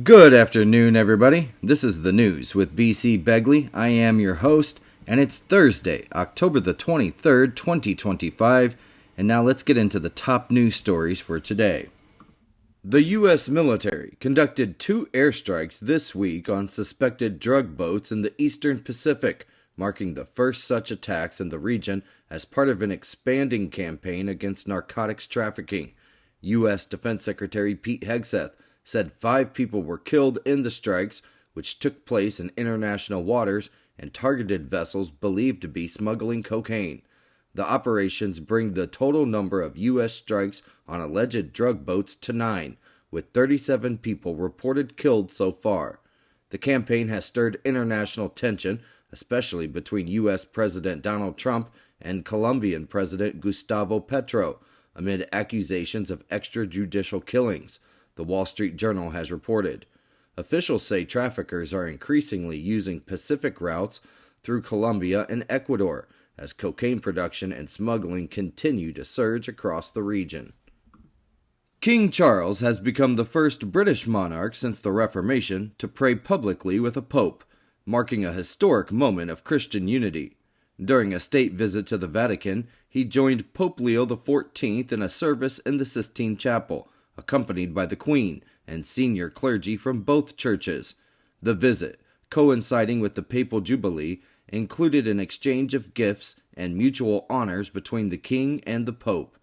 Good afternoon, everybody. This is the news with b.c.begley. I am your host, and it's Thursday, October the 23rd, 2025. And now let's get into the top news stories for today. The U.S. military conducted 2 airstrikes this week on suspected drug boats in the Eastern Pacific, marking the first such attacks in the region as part of an expanding campaign against narcotics trafficking. U.S. Defense Secretary Pete Hegseth said 5 people were killed in the strikes, which took place in international waters and targeted vessels believed to be smuggling cocaine. The operations bring the total number of U.S. strikes on alleged drug boats to 9, with 37 people reported killed so far. The campaign has stirred international tension, especially between U.S. President Donald Trump and Colombian President Gustavo Petro, amid accusations of extrajudicial killings, the Wall Street Journal has reported. Officials say traffickers are increasingly using Pacific routes through Colombia and Ecuador, as cocaine production and smuggling continue to surge across the region. King Charles has become the first British monarch since the Reformation to pray publicly with a pope, marking a historic moment of Christian unity. During a state visit to the Vatican, he joined Pope Leo XIV in a service in the Sistine Chapel, accompanied by the Queen and senior clergy from both churches. The visit, coinciding with the Papal Jubilee, included an exchange of gifts and mutual honors between the King and the Pope.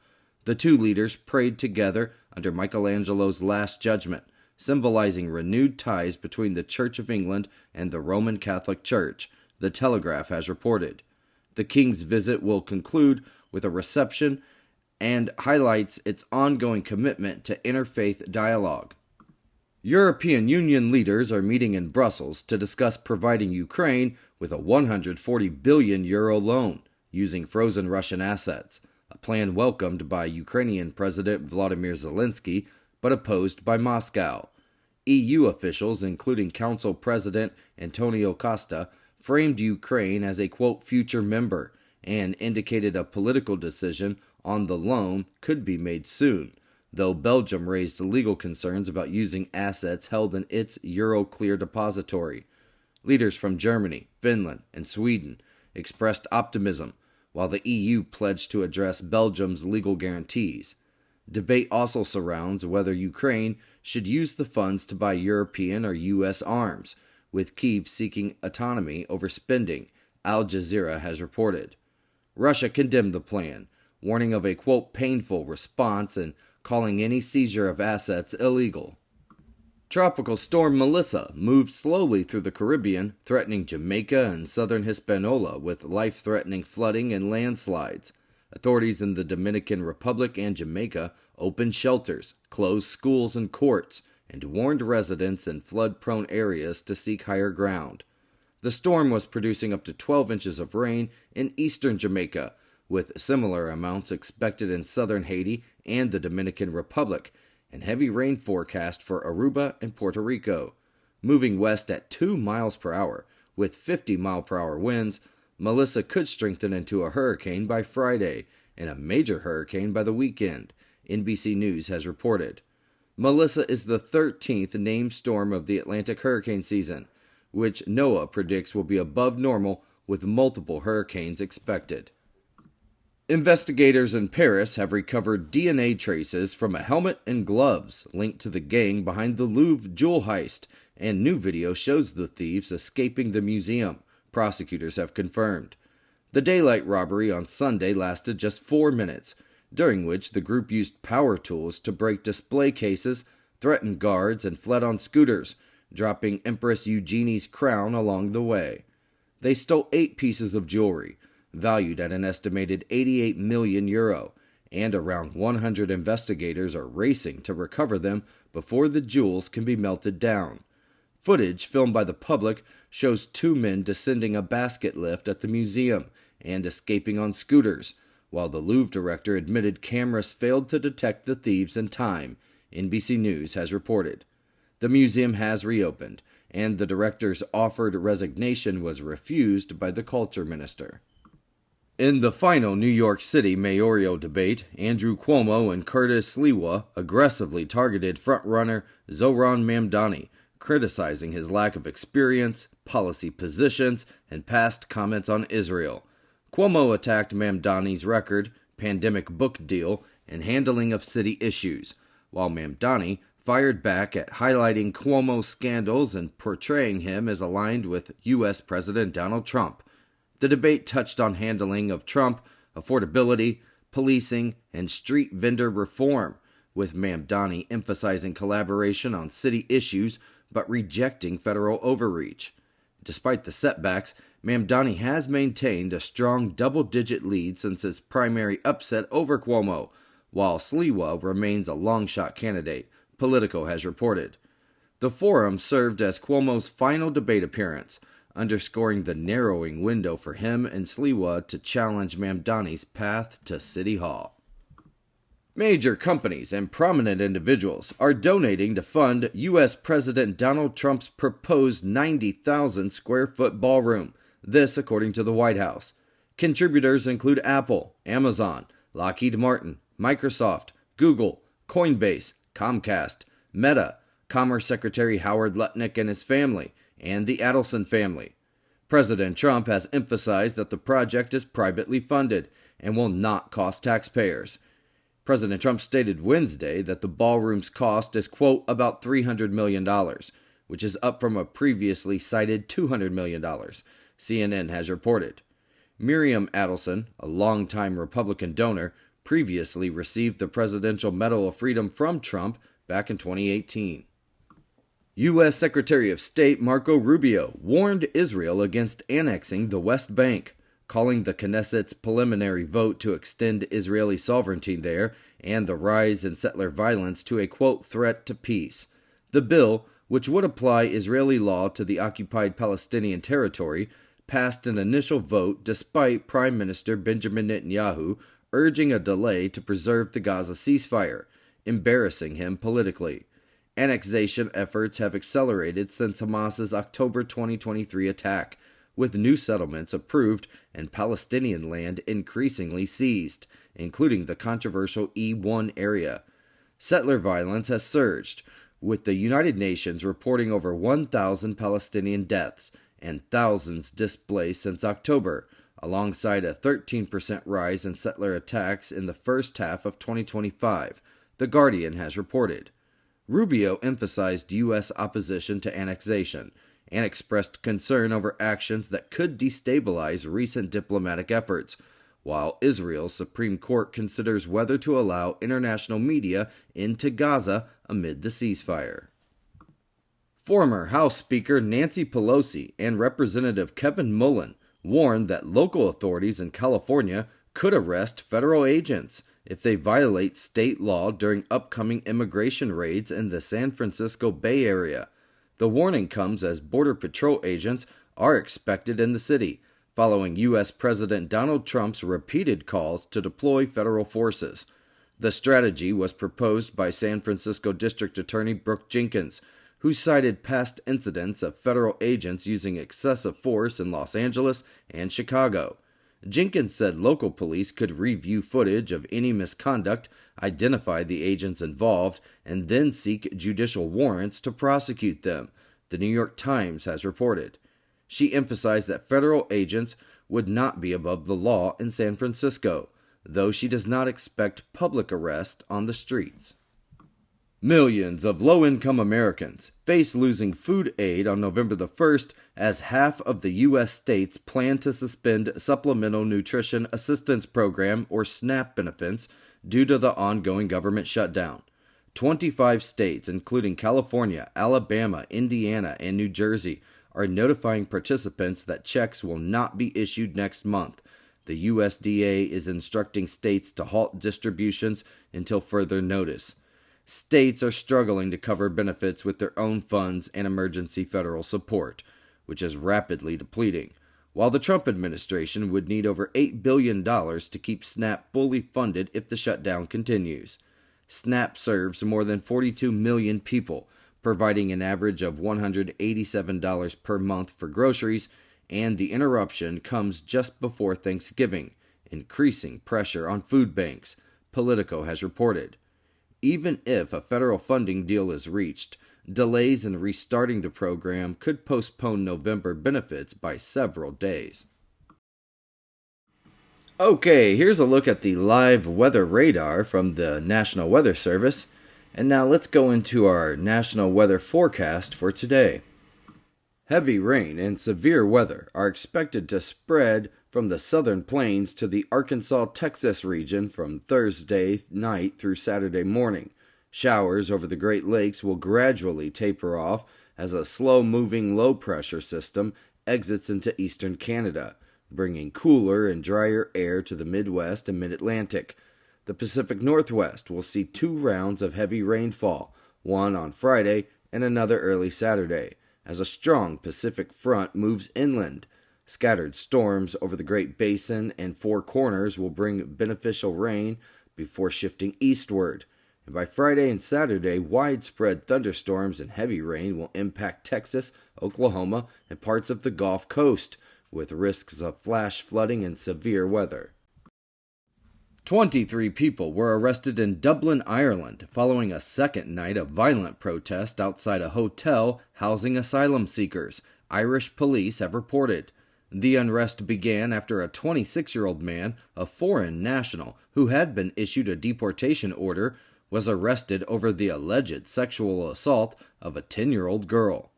The 2 leaders prayed together under Michelangelo's Last Judgment, symbolizing renewed ties between the Church of England and the Roman Catholic Church, the Telegraph has reported. The King's visit will conclude with a reception and highlights its ongoing commitment to interfaith dialogue. European Union leaders are meeting in Brussels to discuss providing Ukraine with a €140 billion loan using frozen Russian assets, a plan welcomed by Ukrainian President Volodymyr Zelensky but opposed by Moscow. EU officials, including Council President Antonio Costa, framed Ukraine as a, quote, future member and indicated a political decision on the loan could be made soon, though Belgium raised legal concerns about using assets held in its Euroclear depository. Leaders from Germany, Finland, and Sweden expressed optimism, while the EU pledged to address Belgium's legal guarantees. Debate also surrounds whether Ukraine should use the funds to buy European or U.S. arms, with Kyiv seeking autonomy over spending, Al Jazeera has reported. Russia condemned the plan, warning of a, quote, painful response and calling any seizure of assets illegal. Tropical storm Melissa moved slowly through the Caribbean, threatening Jamaica and southern Hispaniola with life-threatening flooding and landslides. Authorities in the Dominican Republic and Jamaica opened shelters, closed schools and courts, and warned residents in flood-prone areas to seek higher ground. The storm was producing up to 12 inches of rain in eastern Jamaica, with similar amounts expected in southern Haiti and the Dominican Republic, and heavy rain forecast for Aruba and Puerto Rico. Moving west at 2 miles per hour, with 50-mile-per-hour winds, Melissa could strengthen into a hurricane by Friday and a major hurricane by the weekend, NBC News has reported. Melissa is the 13th named storm of the Atlantic hurricane season, which NOAA predicts will be above normal with multiple hurricanes expected. Investigators in Paris have recovered DNA traces from a helmet and gloves linked to the gang behind the Louvre jewel heist, and new video shows the thieves escaping the museum, prosecutors have confirmed. The daylight robbery on Sunday lasted just 4 minutes, during which the group used power tools to break display cases, threatened guards, and fled on scooters, dropping Empress Eugenie's crown along the way. They stole 8 pieces of jewelry, valued at an estimated €88 million, and around 100 investigators are racing to recover them before the jewels can be melted down. Footage filmed by the public shows 2 men descending a basket lift at the museum and escaping on scooters, while the Louvre director admitted cameras failed to detect the thieves in time, NBC News has reported. The museum has reopened, and the director's offered resignation was refused by the culture minister. In the final New York City mayoral debate, Andrew Cuomo and Curtis Sliwa aggressively targeted frontrunner Zohran Mamdani, criticizing his lack of experience, policy positions, and past comments on Israel. Cuomo attacked Mamdani's record, pandemic book deal, and handling of city issues, while Mamdani fired back at highlighting Cuomo's scandals and portraying him as aligned with U.S. President Donald Trump. The debate touched on handling of Trump, affordability, policing, and street vendor reform, with Mamdani emphasizing collaboration on city issues but rejecting federal overreach. Despite the setbacks, Mamdani has maintained a strong double-digit lead since his primary upset over Cuomo, while Sliwa remains a long-shot candidate, Politico has reported. The forum served as Cuomo's final debate appearance, underscoring the narrowing window for him and Sliwa to challenge Mamdani's path to City Hall. Major companies and prominent individuals are donating to fund U.S. President Donald Trump's proposed 90,000 square foot ballroom, this according to the White House. Contributors include Apple, Amazon, Lockheed Martin, Microsoft, Google, Coinbase, Comcast, Meta, Commerce Secretary Howard Lutnick and his family, and the Adelson family. President Trump has emphasized that the project is privately funded and will not cost taxpayers. President Trump stated Wednesday that the ballroom's cost is, quote, about $300 million, which is up from a previously cited $200 million, CNN has reported. Miriam Adelson, a longtime Republican donor, previously received the Presidential Medal of Freedom from Trump back in 2018. U.S. Secretary of State Marco Rubio warned Israel against annexing the West Bank, calling the Knesset's preliminary vote to extend Israeli sovereignty there and the rise in settler violence to a, quote, threat to peace. The bill, which would apply Israeli law to the occupied Palestinian territory, passed an initial vote despite Prime Minister Benjamin Netanyahu urging a delay to preserve the Gaza ceasefire, embarrassing him politically. Annexation efforts have accelerated since Hamas's October 2023 attack, with new settlements approved and Palestinian land increasingly seized, including the controversial E1 area. Settler violence has surged, with the United Nations reporting over 1,000 Palestinian deaths and thousands displaced since October, alongside a 13% rise in settler attacks in the first half of 2025, The Guardian has reported. Rubio emphasized U.S. opposition to annexation and expressed concern over actions that could destabilize recent diplomatic efforts, while Israel's Supreme Court considers whether to allow international media into Gaza amid the ceasefire. Former House Speaker Nancy Pelosi and Representative Kevin Mullen warned that local authorities in California could arrest federal agents if they violate state law during upcoming immigration raids in the San Francisco Bay Area. The warning comes as Border Patrol agents are expected in the city, following U.S. President Donald Trump's repeated calls to deploy federal forces. The strategy was proposed by San Francisco District Attorney Brooke Jenkins, who cited past incidents of federal agents using excessive force in Los Angeles and Chicago. Jenkins said local police could review footage of any misconduct, identify the agents involved, and then seek judicial warrants to prosecute them, the New York Times has reported. She emphasized that federal agents would not be above the law in San Francisco, though she does not expect public arrest on the streets. Millions of low-income Americans face losing food aid on November the 1st as half of the U.S. states plan to suspend Supplemental Nutrition Assistance Program or SNAP benefits due to the ongoing government shutdown. 25 states, including California, Alabama, Indiana, and New Jersey, are notifying participants that checks will not be issued next month. The USDA is instructing states to halt distributions until further notice. States are struggling to cover benefits with their own funds and emergency federal support, which is rapidly depleting, while the Trump administration would need over $8 billion to keep SNAP fully funded if the shutdown continues. SNAP serves more than 42 million people, providing an average of $187 per month for groceries, and the interruption comes just before Thanksgiving, increasing pressure on food banks, Politico has reported. Even if a federal funding deal is reached, delays in restarting the program could postpone November benefits by several days. Okay, here's a look at the live weather radar from the National Weather Service. And now let's go into our national weather forecast for today. Heavy rain and severe weather are expected to spread from the southern plains to the Arkansas-Texas region from Thursday night through Saturday morning. Showers over the Great Lakes will gradually taper off as a slow-moving low-pressure system exits into eastern Canada, bringing cooler and drier air to the Midwest and Mid-Atlantic. The Pacific Northwest will see 2 rounds of heavy rainfall, one on Friday and another early Saturday, as a strong Pacific front moves inland. Scattered storms over the Great Basin and Four Corners will bring beneficial rain before shifting eastward. And by Friday and Saturday, widespread thunderstorms and heavy rain will impact Texas, Oklahoma, and parts of the Gulf Coast, with risks of flash flooding and severe weather. 23 people were arrested in Dublin, Ireland, following a second night of violent protest outside a hotel housing asylum seekers, Irish police have reported. The unrest began after a 26-year-old man, a foreign national, who had been issued a deportation order, was arrested over the alleged sexual assault of a 10-year-old girl.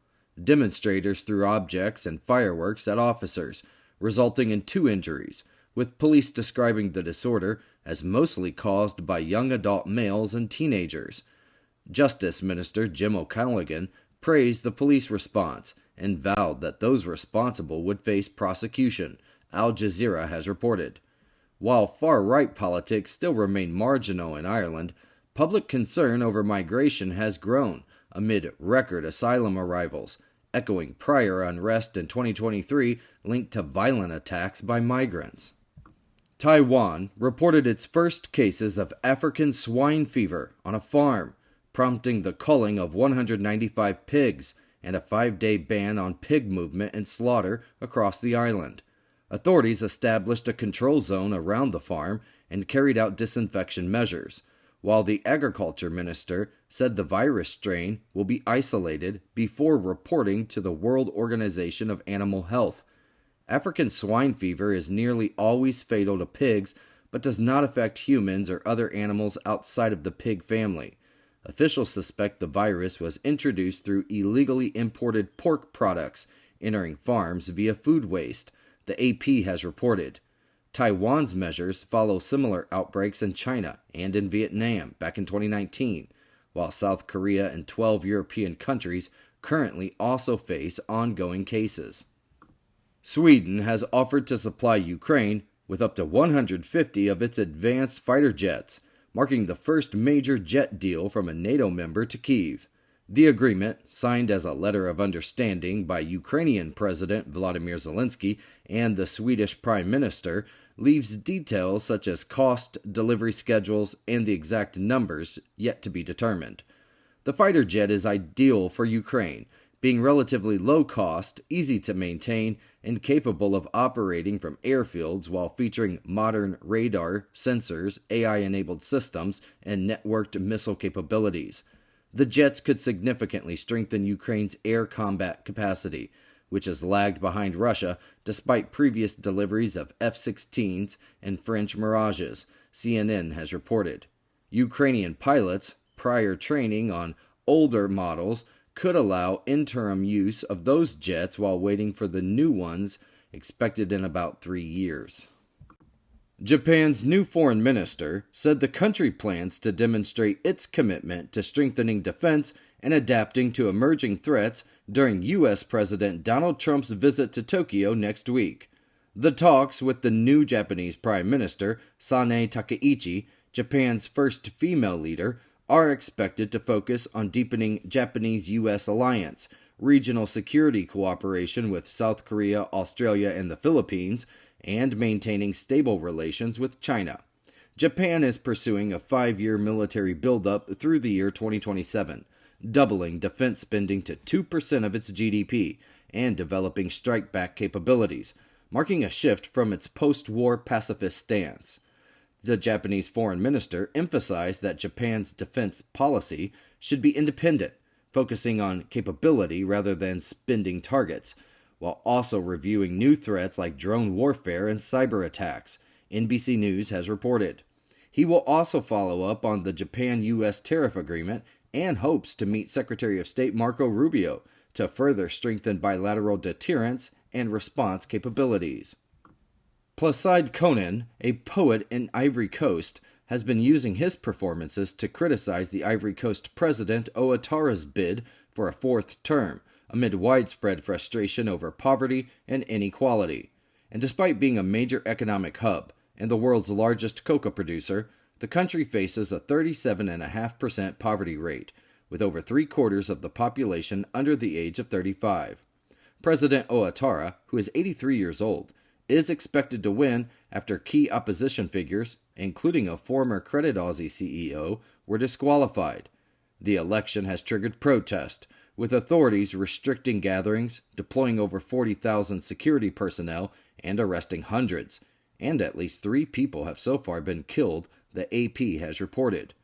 Demonstrators threw objects and fireworks at officers, resulting in 2 injuries, with police describing the disorder as mostly caused by young adult males and teenagers. Justice Minister Jim O'Callaghan praised the police response and vowed that those responsible would face prosecution, Al Jazeera has reported. While far-right politics still remain marginal in Ireland, public concern over migration has grown amid record asylum arrivals, echoing prior unrest in 2023 linked to violent attacks by migrants. Taiwan reported its first cases of African swine fever on a farm, prompting the culling of 195 pigs and a 5-day ban on pig movement and slaughter across the island. Authorities established a control zone around the farm and carried out disinfection measures, while the agriculture minister said the virus strain will be isolated before reporting to the World Organization of Animal Health. African swine fever is nearly always fatal to pigs, but does not affect humans or other animals outside of the pig family. Officials suspect the virus was introduced through illegally imported pork products entering farms via food waste, the AP has reported. Taiwan's measures follow similar outbreaks in China and in Vietnam back in 2019, while South Korea and 12 European countries currently also face ongoing cases. Sweden has offered to supply Ukraine with up to 150 of its advanced fighter jets, marking the first major jet deal from a NATO member to Kyiv. The agreement, signed as a letter of understanding by Ukrainian President Volodymyr Zelensky and the Swedish Prime Minister, leaves details such as cost, delivery schedules, and the exact numbers yet to be determined. The fighter jet is ideal for Ukraine, being relatively low cost, easy to maintain, and capable of operating from airfields while featuring modern radar, sensors, AI-enabled systems, and networked missile capabilities. The jets could significantly strengthen Ukraine's air combat capacity, which has lagged behind Russia despite previous deliveries of F-16s and French Mirages, CNN has reported. Ukrainian pilots, prior training on older models, could allow interim use of those jets while waiting for the new ones expected in about 3 years. Japan's new foreign minister said the country plans to demonstrate its commitment to strengthening defense and adapting to emerging threats during U.S. President Donald Trump's visit to Tokyo next week. The talks with the new Japanese Prime Minister, Sanae Takaichi, Japan's first female leader, are expected to focus on deepening Japanese-U.S. alliance, regional security cooperation with South Korea, Australia, and the Philippines, and maintaining stable relations with China. Japan is pursuing a 5-year military buildup through the year 2027, doubling defense spending to 2% of its GDP and developing strike-back capabilities, marking a shift from its post-war pacifist stance. The Japanese foreign minister emphasized that Japan's defense policy should be independent, focusing on capability rather than spending targets, while also reviewing new threats like drone warfare and cyber attacks, NBC News has reported. He will also follow up on the Japan-U.S. tariff agreement and hopes to meet Secretary of State Marco Rubio to further strengthen bilateral deterrence and response capabilities. Placide Konan, a poet in Ivory Coast, has been using his performances to criticize the Ivory Coast President Ouattara's bid for a fourth term, amid widespread frustration over poverty and inequality. And despite being a major economic hub and the world's largest cocoa producer, the country faces a 37.5% poverty rate, with over three-quarters of the population under the age of 35. President Ouattara, who is 83 years old, is expected to win after key opposition figures, including a former Credit Aussie CEO, were disqualified. The election has triggered protest, with authorities restricting gatherings, deploying over 40,000 security personnel, and arresting hundreds. And at least 3 people have so far been killed, the AP has reported.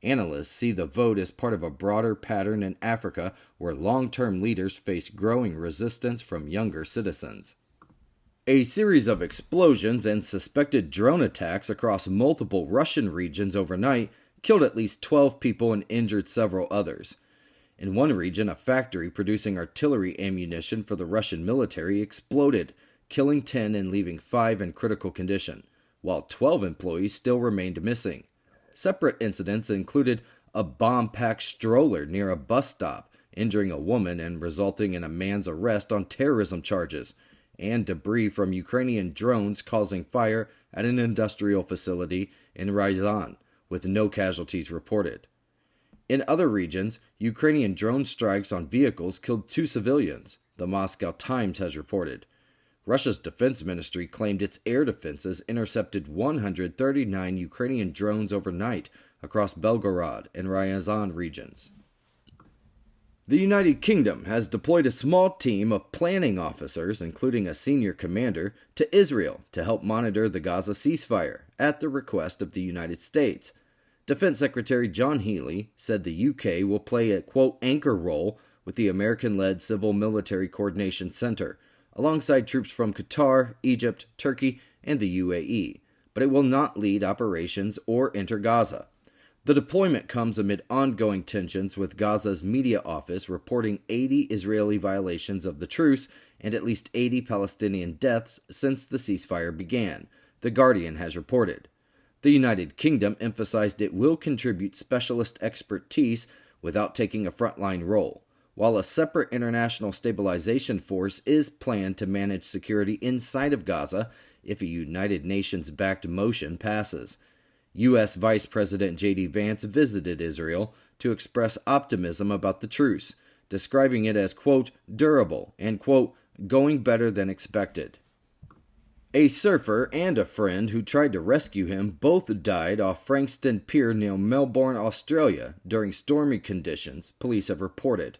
Analysts see the vote as part of a broader pattern in Africa where long-term leaders face growing resistance from younger citizens. A series of explosions and suspected drone attacks across multiple Russian regions overnight killed at least 12 people and injured several others. In one region, a factory producing artillery ammunition for the Russian military exploded, killing 10 and leaving 5 in critical condition, while 12 employees still remained missing. Separate incidents included a bomb-packed stroller near a bus stop, injuring a woman and resulting in a man's arrest on terrorism charges, and debris from Ukrainian drones causing fire at an industrial facility in Ryazan, with no casualties reported. In other regions, Ukrainian drone strikes on vehicles killed 2 civilians, the Moscow Times has reported. Russia's defense ministry claimed its air defenses intercepted 139 Ukrainian drones overnight across Belgorod and Ryazan regions. The United Kingdom has deployed a small team of planning officers, including a senior commander, to Israel to help monitor the Gaza ceasefire at the request of the United States. Defense Secretary John Healey said the UK will play a, quote, anchor role with the American-led Civil Military Coordination Center, alongside troops from Qatar, Egypt, Turkey, and the UAE, but it will not lead operations or enter Gaza. The deployment comes amid ongoing tensions, with Gaza's media office reporting 80 Israeli violations of the truce and at least 80 Palestinian deaths since the ceasefire began, The Guardian has reported. The United Kingdom emphasized it will contribute specialist expertise without taking a frontline role, while a separate international stabilization force is planned to manage security inside of Gaza if a United Nations-backed motion passes. U.S. Vice President J.D. Vance visited Israel to express optimism about the truce, describing it as, quote, durable and, quote, going better than expected. A surfer and a friend who tried to rescue him both died off Frankston Pier near Melbourne, Australia, during stormy conditions, police have reported.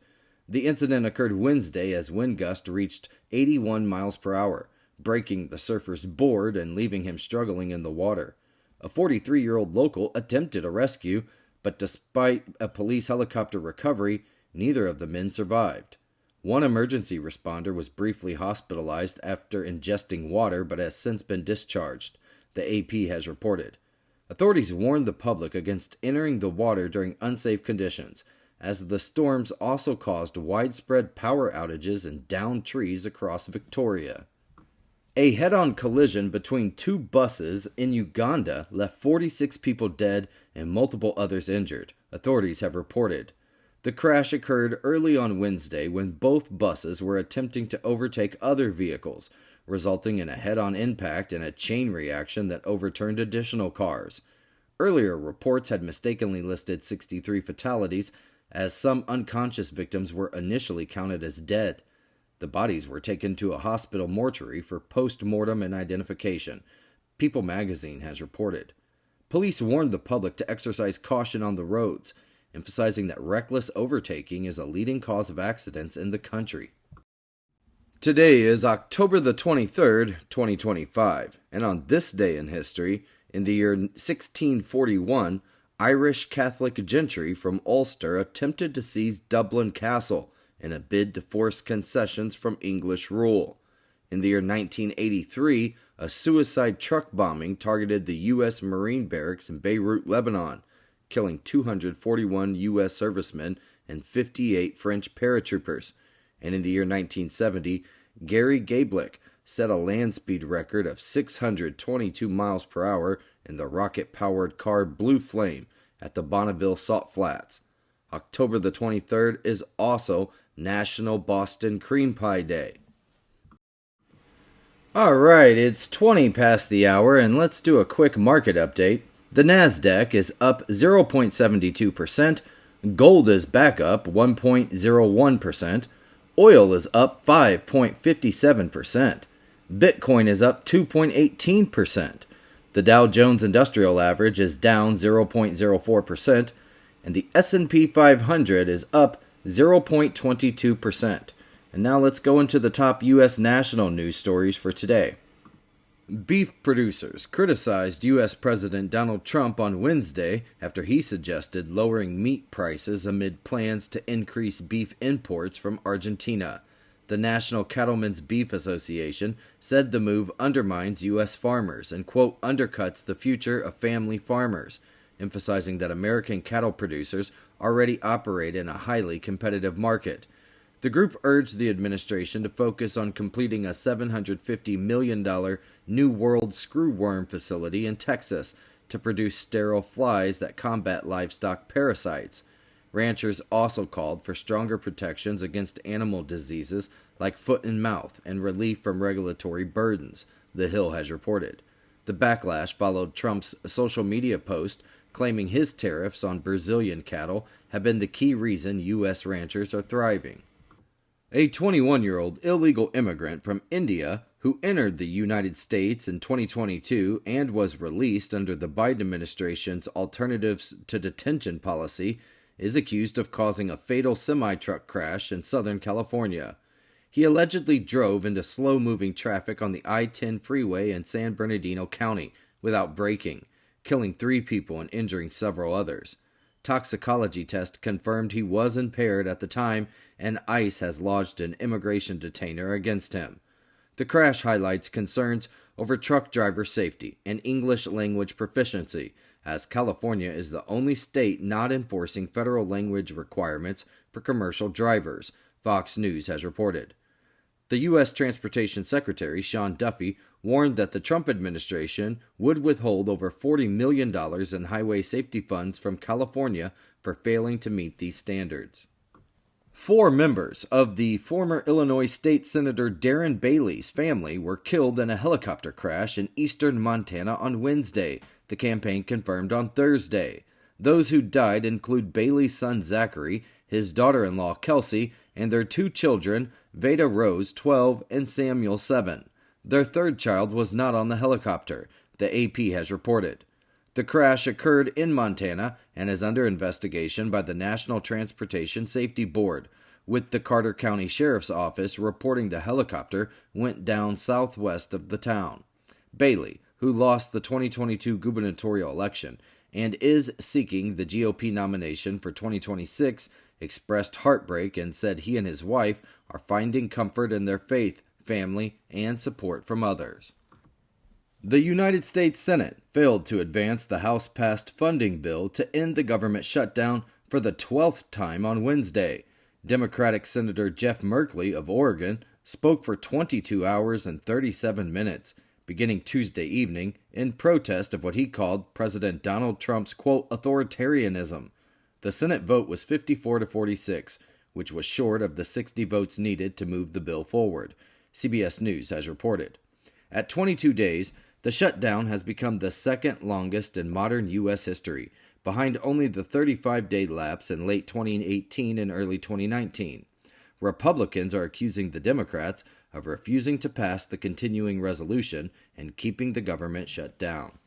The incident occurred Wednesday as wind gusts reached 81 miles per hour, breaking the surfer's board and leaving him struggling in the water. A 43-year-old local attempted a rescue, but despite a police helicopter recovery, neither of the men survived. One emergency responder was briefly hospitalized after ingesting water but has since been discharged, the AP has reported. Authorities warned the public against entering the water during unsafe conditions, as the storms also caused widespread power outages and downed trees across Victoria. A head-on collision between 2 buses in Uganda left 46 people dead and multiple others injured, authorities have reported. The crash occurred early on Wednesday when both buses were attempting to overtake other vehicles, resulting in a head-on impact and a chain reaction that overturned additional cars. Earlier reports had mistakenly listed 63 fatalities, as some unconscious victims were initially counted as dead. The bodies were taken to a hospital mortuary for post-mortem and identification, People magazine has reported. Police warned the public to exercise caution on the roads, emphasizing that reckless overtaking is a leading cause of accidents in the country. Today is October the 23rd, 2025, and on this day in history, in the year 1641, Irish Catholic gentry from Ulster attempted to seize Dublin Castle in a bid to force concessions from English rule. In the year 1983, a suicide truck bombing targeted the U.S. Marine barracks in Beirut, Lebanon, killing 241 U.S. servicemen and 58 French paratroopers. And in the year 1970, Gary Gablick set a land speed record of 622 miles per hour in the rocket-powered car Blue Flame at the Bonneville Salt Flats. October the 23rd is also National Boston Cream Pie Day. Alright, it's 20 past the hour, and let's do a quick market update. The Nasdaq is up 0.72%, gold is back up 1.01%, oil is up 5.57%, Bitcoin is up 2.18%, the Dow Jones Industrial Average is down 0.04%, and the S&P 500 is up 0.22%. And now let's go into the top U.S. national news stories for today. Beef producers criticized U.S. President Donald Trump on Wednesday after he suggested lowering meat prices amid plans to increase beef imports from Argentina. The National Cattlemen's Beef Association said the move undermines U.S. farmers and, quote, undercuts the future of family farmers, emphasizing that American cattle producers already operate in a highly competitive market. The group urged the administration to focus on completing a $750 million New World screwworm facility in Texas to produce sterile flies that combat livestock parasites. Ranchers also called for stronger protections against animal diseases like foot and mouth and relief from regulatory burdens, The Hill has reported. The backlash followed Trump's social media post claiming his tariffs on Brazilian cattle have been the key reason U.S. ranchers are thriving. A 21-year-old illegal immigrant from India who entered the United States in 2022 and was released under the Biden administration's Alternatives to Detention policy is accused of causing a fatal semi-truck crash in Southern California. He allegedly drove into slow-moving traffic on the I-10 freeway in San Bernardino County without braking, killing 3 people and injuring several others. Toxicology tests confirmed he was impaired at the time, and ICE has lodged an immigration detainer against him. The crash highlights concerns over truck driver safety and English language proficiency, as California is the only state not enforcing federal language requirements for commercial drivers, Fox News has reported. The U.S. Transportation Secretary, Sean Duffy, warned that the Trump administration would withhold over $40 million in highway safety funds from California for failing to meet these standards. 4 members of the former Illinois State Senator Darren Bailey's family were killed in a helicopter crash in eastern Montana on Wednesday, the campaign confirmed on Thursday. Those who died include Bailey's son Zachary, his daughter-in-law Kelsey, and their 2 children, Veda Rose, 12, and Samuel, 7. Their 3rd child was not on the helicopter, the AP has reported. The crash occurred in Montana and is under investigation by the National Transportation Safety Board, with the Carter County Sheriff's Office reporting the helicopter went down southwest of the town. Bailey, who lost the 2022 gubernatorial election and is seeking the GOP nomination for 2026, expressed heartbreak and said he and his wife are finding comfort in their faith, family, and support from others. The United States Senate failed to advance the House-passed funding bill to end the government shutdown for the 12th time on Wednesday. Democratic Senator Jeff Merkley of Oregon spoke for 22 hours and 37 minutes, beginning Tuesday evening, in protest of what he called President Donald Trump's, quote, authoritarianism. The Senate vote was 54-46, which was short of the 60 votes needed to move the bill forward, CBS News has reported. At 22 days, the shutdown has become the second longest in modern U.S. history, behind only the 35-day lapse in late 2018 and early 2019. Republicans are accusing the Democrats of refusing to pass the continuing resolution and keeping the government shut down.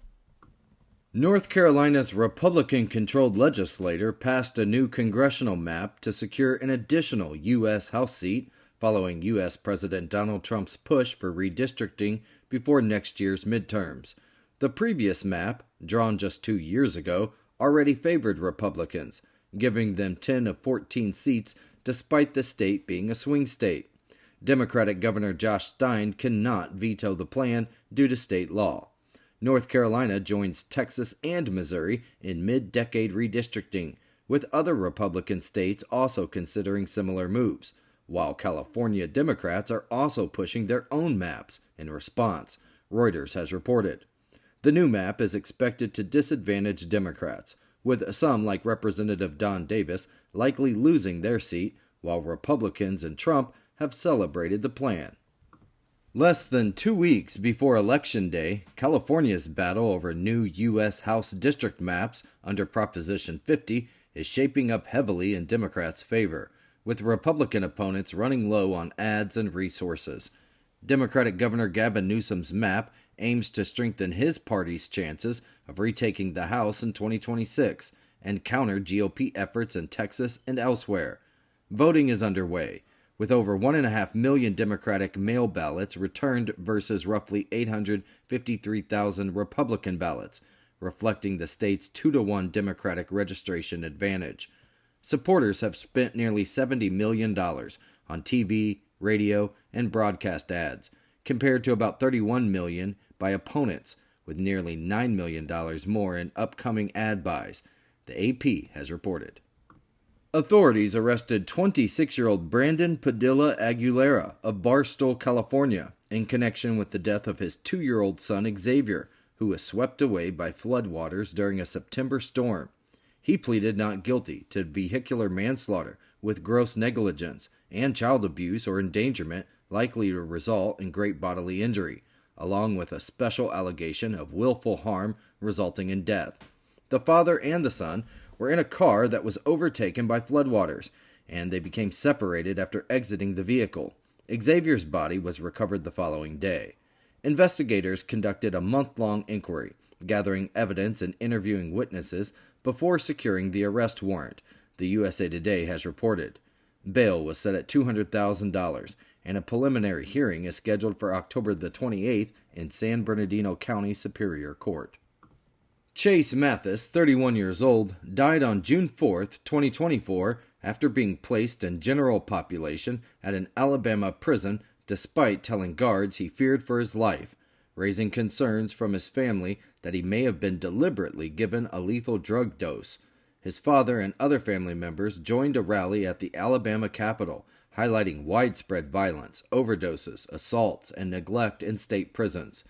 North Carolina's Republican-controlled legislature passed a new congressional map to secure an additional U.S. House seat following U.S. President Donald Trump's push for redistricting before next year's midterms. The previous map, drawn just 2 years ago, already favored Republicans, giving them 10 of 14 seats despite the state being a swing state. Democratic Governor Josh Stein cannot veto the plan due to state law. North Carolina joins Texas and Missouri in mid-decade redistricting, with other Republican states also considering similar moves, while California Democrats are also pushing their own maps in response, Reuters has reported. The new map is expected to disadvantage Democrats, with some like Representative Don Davis likely losing their seat, while Republicans and Trump have celebrated the plan. Less than 2 weeks before Election Day, California's battle over new U.S. House district maps under Proposition 50 is shaping up heavily in Democrats' favor, with Republican opponents running low on ads and resources. Democratic Governor Gavin Newsom's map aims to strengthen his party's chances of retaking the House in 2026 and counter GOP efforts in Texas and elsewhere. Voting is underway, with over 1.5 million Democratic mail ballots returned versus roughly 853,000 Republican ballots, reflecting the state's 2-to-1 Democratic registration advantage. Supporters have spent nearly $70 million on TV, radio, and broadcast ads, compared to about $31 million by opponents, with nearly $9 million more in upcoming ad buys, the AP has reported. Authorities arrested 26-year-old Brandon Padilla Aguilera of Barstow, California, in connection with the death of his 2-year-old son Xavier, who was swept away by floodwaters during a September storm. He pleaded not guilty to vehicular manslaughter with gross negligence and child abuse or endangerment likely to result in great bodily injury, along with a special allegation of willful harm resulting in death. The father and the son were in a car that was overtaken by floodwaters, and they became separated after exiting the vehicle. Xavier's body was recovered the following day. Investigators conducted a month-long inquiry, gathering evidence and interviewing witnesses before securing the arrest warrant, the USA Today has reported. Bail was set at $200,000, and a preliminary hearing is scheduled for October the 28th in San Bernardino County Superior Court. Chase Mathis, 31 years old, died on June 4, 2024, after being placed in general population at an Alabama prison despite telling guards he feared for his life, raising concerns from his family that he may have been deliberately given a lethal drug dose. His father and other family members joined a rally at the Alabama Capitol, highlighting widespread violence, overdoses, assaults, and neglect in state prisons.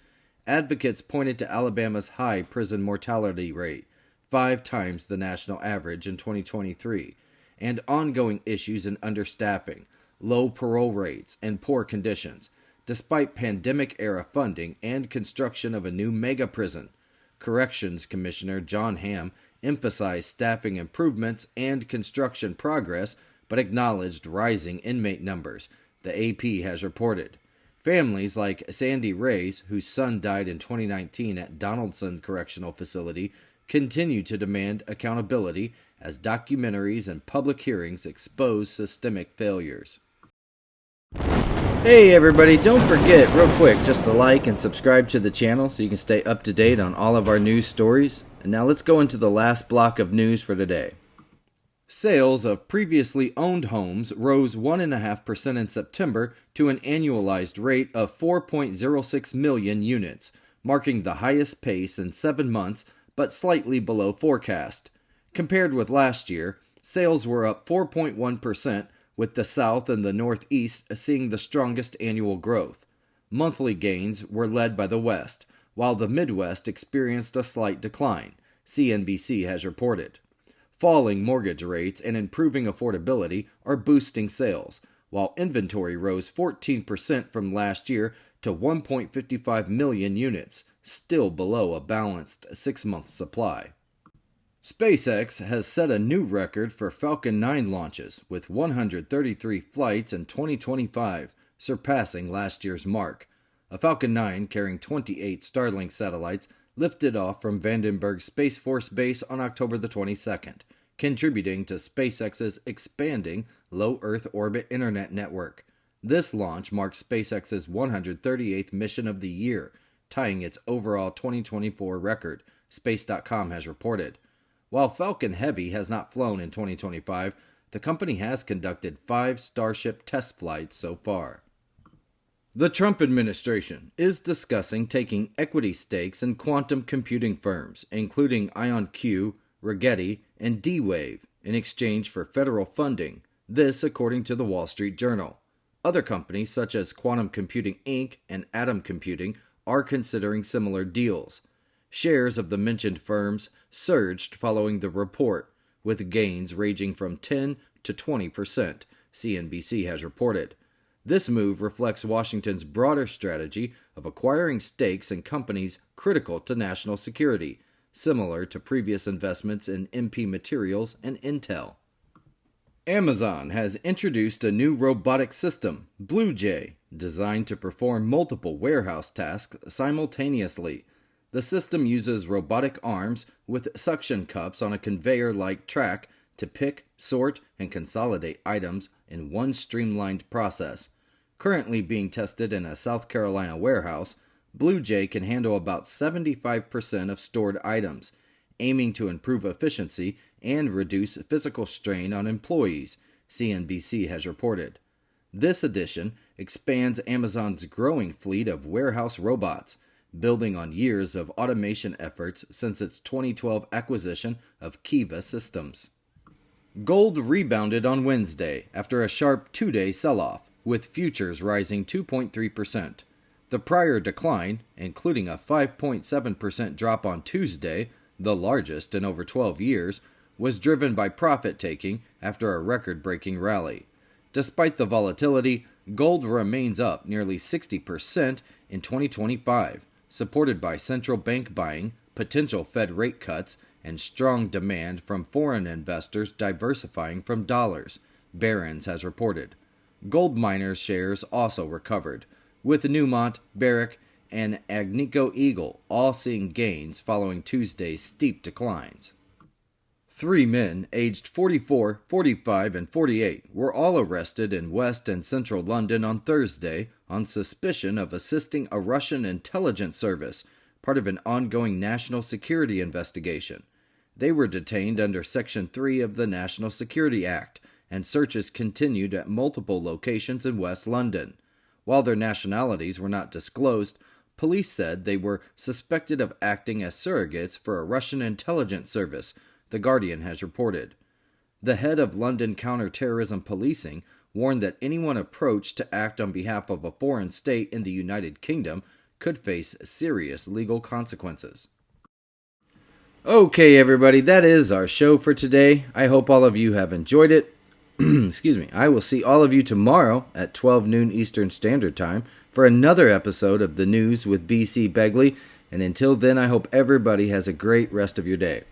Advocates pointed to Alabama's high prison mortality rate, 5 times the national average in 2023, and ongoing issues in understaffing, low parole rates, and poor conditions, despite pandemic-era funding and construction of a new mega-prison. Corrections Commissioner John Hamm emphasized staffing improvements and construction progress, but acknowledged rising inmate numbers, the AP has reported. Families like Sandy Reyes, whose son died in 2019 at Donaldson Correctional Facility, continue to demand accountability as documentaries and public hearings expose systemic failures. Hey everybody, don't forget real quick just to like and subscribe to the channel so you can stay up to date on all of our news stories. And now let's go into the last block of news for today. Sales of previously owned homes rose 1.5% in September to an annualized rate of 4.06 million units, marking the highest pace in 7 months but slightly below forecast. Compared with last year, sales were up 4.1%, with the South and the Northeast seeing the strongest annual growth. Monthly gains were led by the West, while the Midwest experienced a slight decline, CNBC has reported. Falling mortgage rates and improving affordability are boosting sales, while inventory rose 14% from last year to 1.55 million units, still below a balanced 6-month supply. SpaceX has set a new record for Falcon 9 launches, with 133 flights in 2025, surpassing last year's mark. A Falcon 9 carrying 28 Starlink satellites lifted off from Vandenberg Space Force Base on October the 22nd, contributing to SpaceX's expanding low Earth orbit internet network. This launch marks SpaceX's 138th mission of the year, tying its overall 2024 record, Space.com has reported. While Falcon Heavy has not flown in 2025, the company has conducted 5 Starship test flights so far. The Trump administration is discussing taking equity stakes in quantum computing firms, including IonQ, Rigetti, and D-Wave, in exchange for federal funding, this according to the Wall Street Journal. Other companies such as Quantum Computing Inc. and Atom Computing are considering similar deals. Shares of the mentioned firms surged following the report, with gains ranging from 10 to 20%, CNBC has reported. This move reflects Washington's broader strategy of acquiring stakes in companies critical to national security, similar to previous investments in MP Materials and Intel. Amazon has introduced a new robotic system, Blue Jay, designed to perform multiple warehouse tasks simultaneously. The system uses robotic arms with suction cups on a conveyor-like track to pick, sort, and consolidate items in one streamlined process. Currently being tested in a South Carolina warehouse, Blue Jay can handle about 75% of stored items, aiming to improve efficiency and reduce physical strain on employees, CNBC has reported. This addition expands Amazon's growing fleet of warehouse robots, building on years of automation efforts since its 2012 acquisition of Kiva Systems. Gold rebounded on Wednesday after a sharp 2-day sell-off, with futures rising 2.3%. The prior decline, including a 5.7% drop on Tuesday, the largest in over 12 years, was driven by profit-taking after a record-breaking rally. Despite the volatility, gold remains up nearly 60% in 2025, supported by central bank buying, potential Fed rate cuts, and strong demand from foreign investors diversifying from dollars, Barron's has reported. Gold miners' shares also recovered, with Newmont, Barrick, and Agnico Eagle all seeing gains following Tuesday's steep declines. 3 men aged 44, 45, and 48 were all arrested in West and Central London on Thursday on suspicion of assisting a Russian intelligence service, part of an ongoing national security investigation. They were detained under Section 3 of the National Security Act, and searches continued at multiple locations in West London. While their nationalities were not disclosed, police said they were suspected of acting as surrogates for a Russian intelligence service, The Guardian has reported. The head of London Counter-Terrorism Policing warned that anyone approached to act on behalf of a foreign state in the United Kingdom could face serious legal consequences. Okay, everybody, that is our show for today. I hope all of you have enjoyed it. Excuse me. I will see all of you tomorrow at 12 noon Eastern Standard Time for another episode of The News with B.C. Begley. And until then, I hope everybody has a great rest of your day.